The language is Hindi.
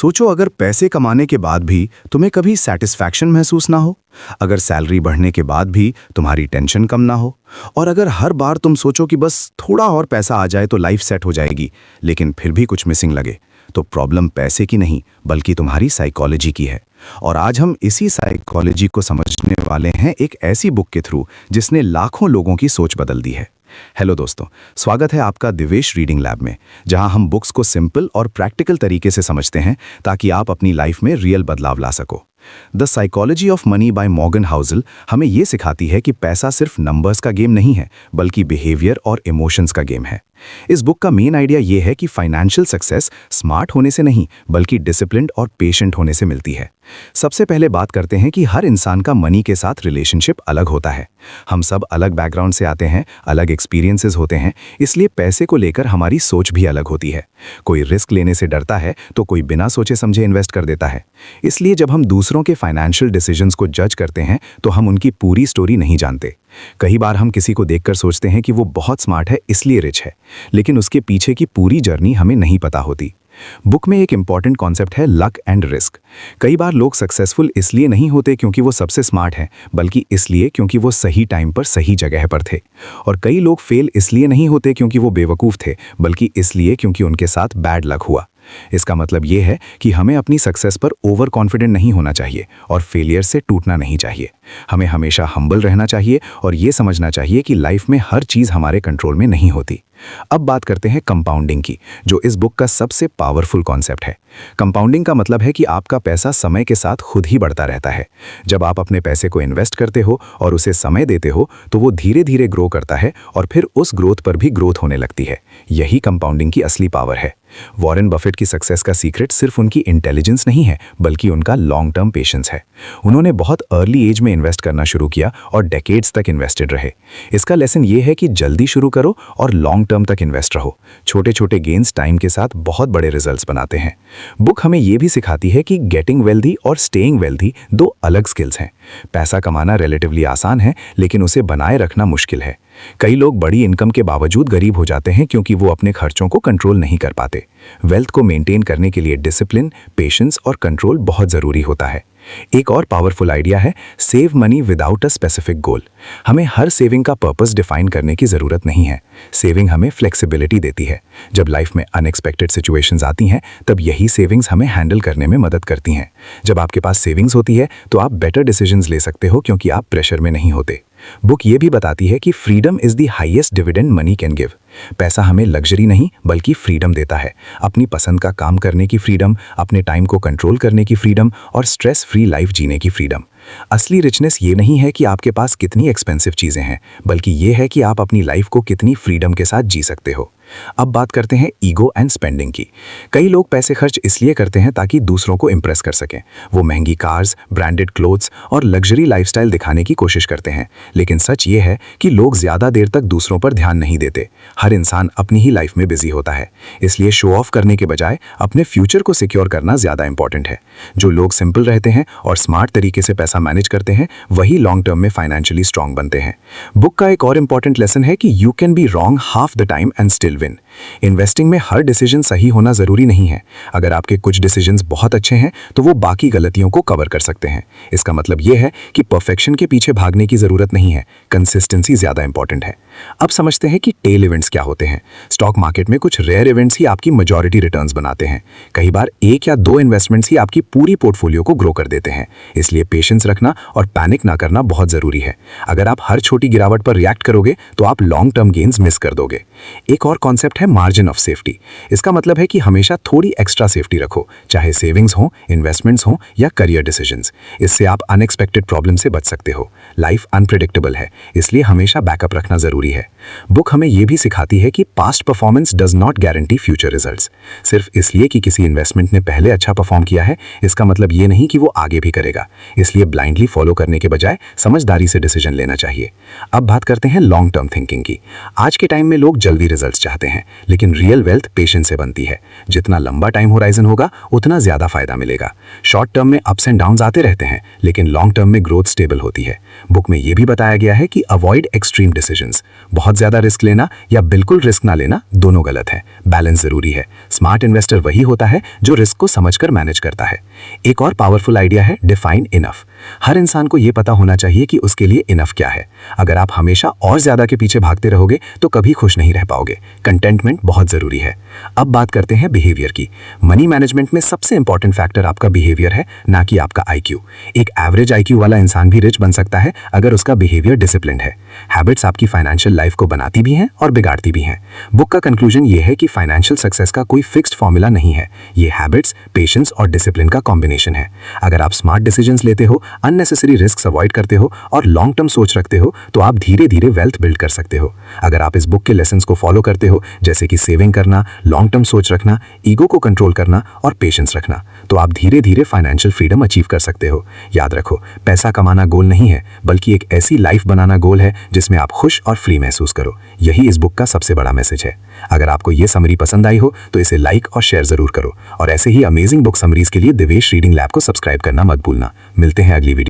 सोचो अगर पैसे कमाने के बाद भी तुम्हें कभी सेटिस्फैक्शन महसूस ना हो, अगर सैलरी बढ़ने के बाद भी तुम्हारी टेंशन कम ना हो, और अगर हर बार तुम सोचो कि बस थोड़ा और पैसा आ जाए तो लाइफ सेट हो जाएगी, लेकिन फिर भी कुछ मिसिंग लगे, तो प्रॉब्लम पैसे की नहीं बल्कि तुम्हारी साइकोलॉजी की है। और आज हम इसी साइकोलॉजी को समझने वाले हैं एक ऐसी बुक के थ्रू जिसने लाखों लोगों की सोच बदल दी है। हेलो दोस्तों, स्वागत है आपका दिवेश रीडिंग लैब में, जहां हम बुक्स को सिंपल और प्रैक्टिकल तरीके से समझते हैं ताकि आप अपनी लाइफ में रियल बदलाव ला सको। The psychology of money by Morgan Housel हमें यह सिखाती है कि पैसा सिर्फ नंबर्स का गेम नहीं है बल्कि बिहेवियर और इमोशंस का गेम है। इस बुक का मेन आइडिया यह है कि फाइनेंशियल सक्सेस स्मार्ट होने से नहीं बल्कि डिसिप्लिन्ड और पेशेंट होने से मिलती है। सबसे पहले बात करते हैं कि हर इंसान का मनी के साथ रिलेशनशिप अलग होता है। हम सब अलग बैकग्राउंड से आते हैं, अलग एक्सपीरियंसेस होते हैं, इसलिए पैसे को लेकर हमारी सोच भी अलग होती है। कोई रिस्क लेने से डरता है तो कोई बिना सोचे समझे इन्वेस्ट कर देता है। इसलिए जब हम दूसरों के फाइनेंशियल डिसीजंस को जज करते हैं तो हम उनकी पूरी स्टोरी नहीं जानते। कई बार हम किसी को देखकर सोचते हैं कि वो बहुत स्मार्ट है इसलिए रिच है, लेकिन उसके पीछे की पूरी जर्नी हमें नहीं पता होती। बुक में एक इंपॉर्टेंट कॉन्सेप्ट है लक एंड रिस्क। कई बार लोग सक्सेसफुल इसलिए नहीं होते क्योंकि वो सबसे स्मार्ट हैं, बल्कि इसलिए क्योंकि वो सही टाइम पर सही जगह पर थे। और कई लोग फेल इसलिए नहीं होते क्योंकि वो बेवकूफ़ थे, बल्कि इसलिए क्योंकि उनके साथ बैड लक हुआ। इसका मतलब ये है कि हमें अपनी सक्सेस पर ओवर कॉन्फिडेंट नहीं होना चाहिए और फेलियर से टूटना नहीं चाहिए। हमें हमेशा हम्बल रहना चाहिए और ये समझना चाहिए कि लाइफ में हर चीज़ हमारे कंट्रोल में नहीं होती। अब बात करते हैं कंपाउंडिंग की, जो इस बुक का सबसे पावरफुल कॉन्सेप्ट है। कंपाउंडिंग का मतलब है कि आपका पैसा समय के साथ खुद ही बढ़ता रहता है। जब आप अपने पैसे को इन्वेस्ट करते हो और उसे समय देते हो तो वो धीरे धीरे ग्रो करता है और फिर उस ग्रोथ पर भी ग्रोथ होने लगती है। यही कंपाउंडिंग की असली पावर है। वॉरेन बफेट की सक्सेस का सीक्रेट सिर्फ उनकी इंटेलिजेंस नहीं है बल्कि उनका लॉन्ग टर्म पेशेंस है। उन्होंने बहुत अर्ली एज में इन्वेस्ट करना शुरू किया और डेकेड्स तक इन्वेस्टेड रहे। इसका लेसन ये है कि जल्दी शुरू करो और लॉन्ग टर्म तक इन्वेस्ट रहो। छोटे छोटे गेन्स टाइम के साथ बहुत बड़े रिजल्ट्स बनाते हैं। बुक हमें यह भी सिखाती है कि गेटिंग वेल्दी और स्टेइंग वेल्दी दो अलग स्किल्स हैं। पैसा कमाना रिलेटिवली आसान है, लेकिन उसे बनाए रखना मुश्किल है। कई लोग बड़ी इनकम के बावजूद गरीब हो जाते हैं क्योंकि वो अपने खर्चों को कंट्रोल नहीं कर पाते। वेल्थ को मेंटेन करने के लिए डिसिप्लिन, पेशेंस और कंट्रोल बहुत ज़रूरी होता है। एक और पावरफुल आइडिया है save money without a specific goal. हमें हर सेविंग का पर्पस डिफाइन करने की ज़रूरत नहीं है। सेविंग हमें फ्लेक्सिबिलिटी देती है। जब लाइफ में अनएक्सपेक्टेड सिचुएशंस आती हैं तब यही सेविंग्स हमें हैंडल करने में मदद करती हैं। जब आपके पास सेविंग्स होती है तो आप बेटर डिसीजंस ले सकते हो क्योंकि आप प्रेशर में नहीं होते। बुक ये भी बताती है कि freedom is the highest dividend money can give. पैसा हमें लग्जरी नहीं बल्कि फ्रीडम देता है। अपनी पसंद का काम करने की फ्रीडम, अपने टाइम को कंट्रोल करने की फ्रीडम और स्ट्रेस फ्री लाइफ जीने की फ्रीडम। असली रिचनेस ये नहीं है कि आपके पास कितनी एक्सपेंसिव चीज़ें हैं, बल्कि ये है कि आप अपनी लाइफ को कितनी फ्रीडम के साथ जी सकते हो। अब बात करते हैं ईगो एंड स्पेंडिंग की। कई लोग पैसे खर्च इसलिए करते हैं ताकि दूसरों को इम्प्रेस कर सकें। वो महंगी कार्स, ब्रांडेड क्लोथ्स और लग्जरी लाइफस्टाइल दिखाने की कोशिश करते हैं, लेकिन सच ये है कि लोग ज़्यादा देर तक दूसरों पर ध्यान नहीं देते। हर इंसान अपनी ही लाइफ में बिजी होता है, इसलिए शो ऑफ करने के बजाय अपने फ्यूचर को सिक्योर करना ज़्यादा इंपॉर्टेंट है। जो लोग सिंपल रहते हैं और स्मार्ट तरीके से पैसा मैनेज करते हैं वही लॉन्ग टर्म में फाइनेंशियली स्ट्रांग बनते हैं। बुक का एक और इंपॉर्टेंट लेसन है कि you can be wrong half the time and still win. Investing में हर डिसीजन सही होना जरूरी नहीं है। अगर आपके कुछ डिसीजंस बहुत अच्छे हैं तो वो बाकी गलतियों को कवर कर सकते हैं। इसका मतलब यह है कि परफेक्शन के पीछे भागने की जरूरत नहीं है, कंसिस्टेंसी ज्यादा इंपॉर्टेंट है। अब समझते हैं कि टेल इवेंट्स क्या होते हैं। स्टॉक मार्केट में कुछ रेयर इवेंट्स ही आपकी मेजॉरिटी रिटर्न्स बनाते हैं। कई बार एक या दो इन्वेस्टमेंट्स ही आपकी पूरी पोर्टफोलियो को ग्रो कर देते हैं। इसलिए पेशेंस रखना और पैनिक ना करना बहुत जरूरी है। अगर आप हर छोटी गिरावट पर रिएक्ट करोगे तो आप लॉन्ग टर्म गेन्स मिस कर दोगे। एक और कॉन्सेप्ट है मार्जिन ऑफ सेफ्टी। इसका मतलब है कि हमेशा थोड़ी एक्स्ट्रा सेफ्टी रखो, चाहे सेविंग्स हो, इन्वेस्टमेंट्स हो या करियर डिसीजंस। इससे आप अनएक्सपेक्टेड प्रॉब्लम से बच सकते हो। लाइफ अनप्रेडिक्टेबल है, इसलिए हमेशा बैकअप रखना जरूरी है। बुक हमें यह भी सिखाती है कि past performance does not guarantee future results. सिर्फ इसलिए कि किसी इन्वेस्टमेंट ने पहले अच्छा परफॉर्म किया है, इसका मतलब ये नहीं कि वो आगे भी करेगा। इसलिए ब्लाइंडली फॉलो करने के बजाय समझदारी से डिसीजन लेना चाहिए। अब बात करते हैं लॉन्ग टर्म थिंकिंग की। आज के टाइम में लोग जल्दी रिजल्ट्स चाहते हैं, लेकिन रियल वेल्थ पेशेंस से बनती है। जितना लंबा टाइम होराइजन होगा उतना ज्यादा फायदा मिलेगा। शॉर्ट टर्म में अप्स एंड डाउन्स आते रहते हैं, लेकिन लॉन्ग टर्म में ग्रोथ स्टेबल होती है। बुक में यह भी बताया गया है कि अवॉइड एक्सट्रीम डिसीजंस। बहुत ज्यादा रिस्क लेना या बिल्कुल रिस्क ना लेना दोनों गलत है। बैलेंस जरूरी है। स्मार्ट इन्वेस्टर वही होता है जो रिस्क को समझकर मैनेज करता है। एक और पावरफुल आइडिया है डिफाइन इनफ। हर इंसान को यह पता होना चाहिए कि उसके लिए इनफ क्या है। अगर आप हमेशा और ज्यादा के पीछे भागते रहोगे तो कभी खुश नहीं रह पाओगे। कंटेंटमेंट बहुत जरूरी है। अब बात करते हैं बिहेवियर की। मनी मैनेजमेंट में सबसे इंपॉर्टेंट फैक्टर आपका बिहेवियर है, ना कि आपका आईक्यू। एक एवरेज आईक्यू वाला इंसान भी रिच बन सकता है अगर उसका बिहेवियर डिसिप्लिन्ड है। हैबिट्स आपकी फाइनेंशियल लाइफ को बनाती भी हैं और बिगाड़ती भी हैं। बुक का कंक्लूजन यह है कि फाइनेंशियल सक्सेस का कोई फिक्स्ड फॉर्मूला नहीं है। ये हैबिट्स, पेशेंस और डिसिप्लिन का कॉम्बिनेशन है। अगर आप स्मार्ट डिसीजंस लेते हो, अननेसेसरी रिस्क अवॉइड करते हो और लॉन्ग टर्म सोच रखते हो तो आप धीरे धीरे वेल्थ बिल्ड कर सकते हो। अगर आप इस बुक के लेसन्स को फॉलो करते हो, जैसे कि सेविंग करना, लॉन्ग टर्म सोच रखना, ईगो को कंट्रोल करना और पेशेंस रखना, तो आप धीरे धीरे फाइनेंशियल फ्रीडम अचीव कर सकते हो। याद रखो, पैसा कमाना गोल नहीं है, बल्कि एक ऐसी लाइफ बनाना गोल है जिसमें आप खुश और फ्री महसूस करो। यही इस बुक का सबसे बड़ा मैसेज है। अगर आपको ये समरी पसंद आई हो तो इसे लाइक और शेयर जरूर करो, और ऐसे ही अमेजिंग बुक समरीज के लिए दिवेश रीडिंग लैब को सब्सक्राइब करना मत भूलना। मिलते हैं अगली वीडियो।